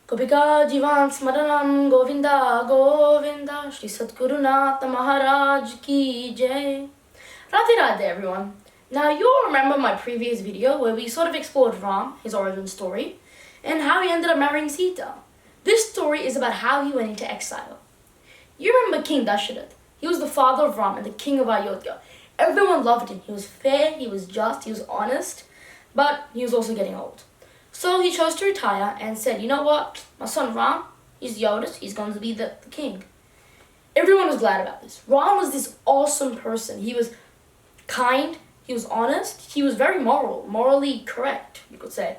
Gopika Jivan Smaranam Govinda Govinda Shri Sadguru Nath Maharaj Ki Jai. Radhe Radhe everyone. Now you'll remember my previous video where we sort of explored Ram, his origin story, and how he ended up marrying Sita. This story is about how he went into exile. You remember King Dasharath. He was the father of Ram and the king of Ayodhya. Everyone loved him. He was fair, he was just, he was honest, but he was also getting old. So he chose to retire and said, you know what, my son Ram, he's the oldest, he's going to be the king. Everyone was glad about this. Ram was this awesome person. He was kind, he was honest, he was very moral, morally correct, you could say.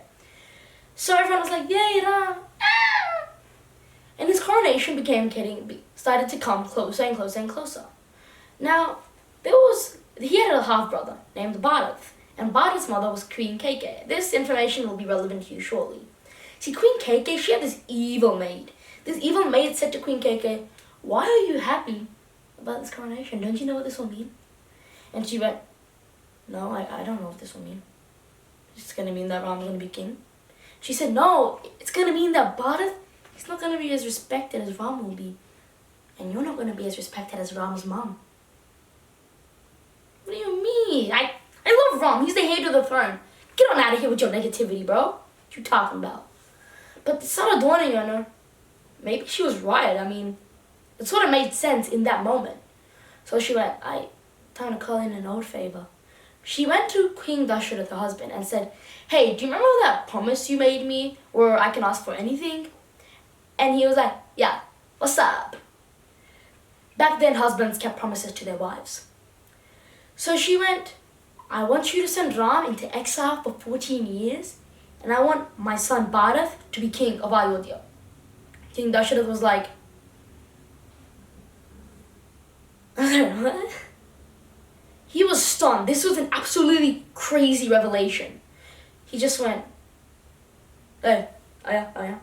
So everyone was like, yay, Ram! Ah! And his coronation started to come closer and closer and closer. Now, he had a half-brother named Bharath. And Bharath's mother was Queen Kaikeyi. This information will be relevant to you shortly. See, Queen Kaikeyi, she had this evil maid. This evil maid said to Queen Kaikeyi, why are you happy about this coronation? Don't you know what this will mean? And she went, no, I don't know what this will mean. It's going to mean that Ram's going to be king. She said, no, it's going to mean that Bharath, he's not going to be as respected as Ram will be. And you're not going to be as respected as Ram's mom. What do you mean? I love Ram. He's the heir to the throne. Get on out of here with your negativity, bro. What you talking about? But it started dawning on her. Maybe she was right. I mean, it sort of made sense in that moment. So she went, time to call in an old favor. She went to King Dasharath, her husband, and said, hey, do you remember that promise you made me where I can ask for anything? And he was like, yeah, what's up? Back then, husbands kept promises to their wives. So she went, I want you to send Ram into exile for 14 years, and I want my son Bharath to be king of Ayodhya. King Dasharath was like, what? He was stunned. This was an absolutely crazy revelation. He just went, hey, aya.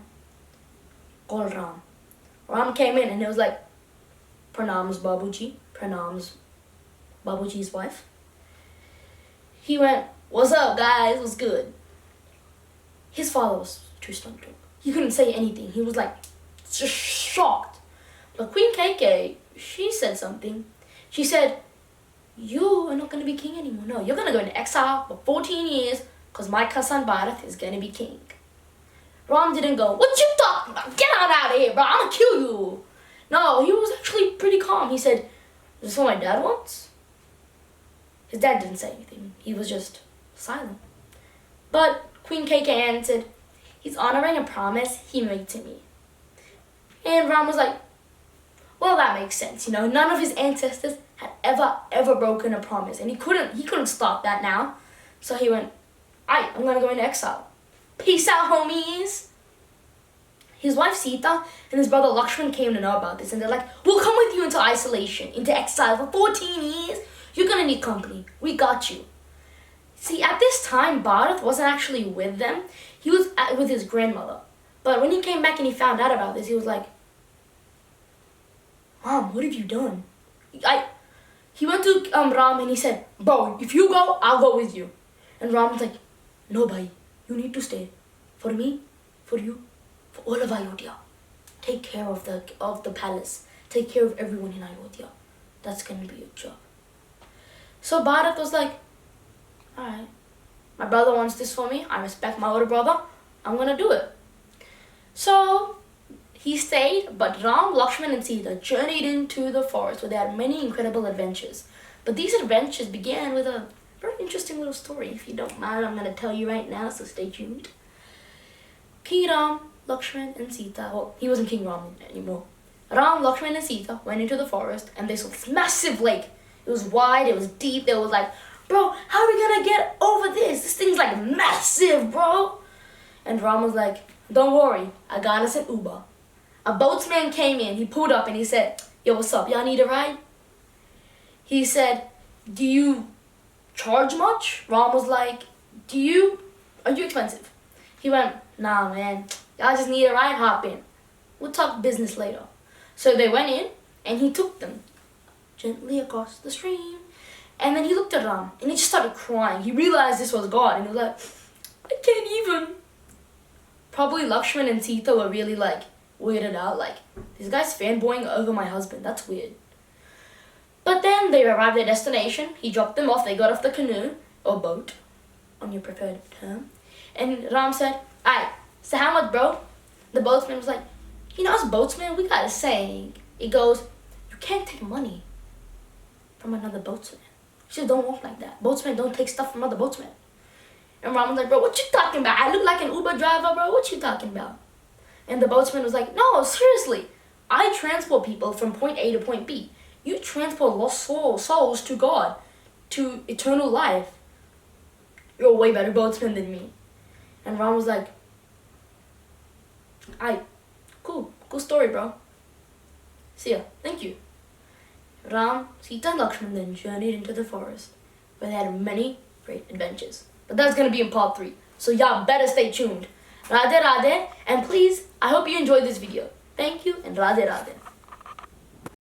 Call Ram. Ram came in and it was like, pranams Babuji, pranams Babuji's wife. He went, what's up guys, what's good? His father was too stunned too. He couldn't say anything. He was like, just shocked. But Queen Kaikeyi, she said something. She said, you are not going to be king anymore. No, you're going to go into exile for 14 years because my cousin Bharath is going to be king. Ram didn't go, what you talking about? Get out of here, bro. I'm going to kill you. No, he was actually pretty calm. He said, is this what my dad wants? His dad didn't say anything. He was just silent. But Queen Kaikeyi answered, he's honoring a promise he made to me. And Ram was like, well, that makes sense. You know, none of his ancestors had ever broken a promise. And he couldn't stop that now. So he went, I'm going to go into exile. Peace out, homies. His wife Sita and his brother Lakshman came to know about this. And they're like, we'll come with you into isolation, into exile for 14 years. You're going to need company. We got you. See, at this time, Bharath wasn't actually with them. He was with his grandmother. But when he came back and he found out about this, he was like, Mom, what have you done? He went to Ram and he said, bro, if you go, I'll go with you. And Ram was like, no, bhai, you need to stay. For me, for you, for all of Ayodhya. Take care of the palace. Take care of everyone in Ayodhya. That's going to be your job. So Bharath was like, alright, my brother wants this for me. I respect my older brother. I'm going to do it. So he stayed, but Ram, Lakshman and Sita journeyed into the forest where they had many incredible adventures. But these adventures began with a very interesting little story. If you don't mind, I'm going to tell you right now, so stay tuned. King Ram, Lakshman and Sita, well, he wasn't King Ram anymore. Ram, Lakshman and Sita went into the forest and they saw this massive lake. It was wide, it was deep. They were like, bro, how are we gonna get over this? This thing's like massive, bro. And Ram was like, don't worry, I got us an Uber. A boatsman came in, he pulled up and he said, yo, what's up, y'all need a ride? He said, do you charge much? Ram was like, are you expensive? He went, nah man, y'all just need a ride, hop in. We'll talk business later. So they went in and he took them gently across the stream. And then he looked at Ram and he just started crying. He realized this was God and he was like, I can't even probably Lakshman and Sita were really like weirded out. Like, this guy's fanboying over my husband. That's weird. But then they arrived at their destination. He dropped them off. They got off the canoe or boat, on your preferred term. And Ram said, "Alright, so how much, bro?" The boatsman was like, "You know, us boatsmen, we got a saying. It goes, you can't take money from another boatsman. You just don't walk like that. Boatsmen don't take stuff from other boatsmen." And Ram was like, "Bro, what you talking about? I look like an Uber driver, bro. What you talking about?" And the boatsman was like, "No, seriously. I transport people from point A to point B. You transport lost souls to God, to eternal life. You're a way better boatsman than me." And Ram was like, "Aight, cool story, bro. See ya, thank you." Ram, Sita, and Lakshman then journeyed into the forest, where they had many great adventures. But that's gonna be in part 3, so y'all better stay tuned. Radhe Radhe, and please, I hope you enjoyed this video. Thank you, and Radhe Radhe.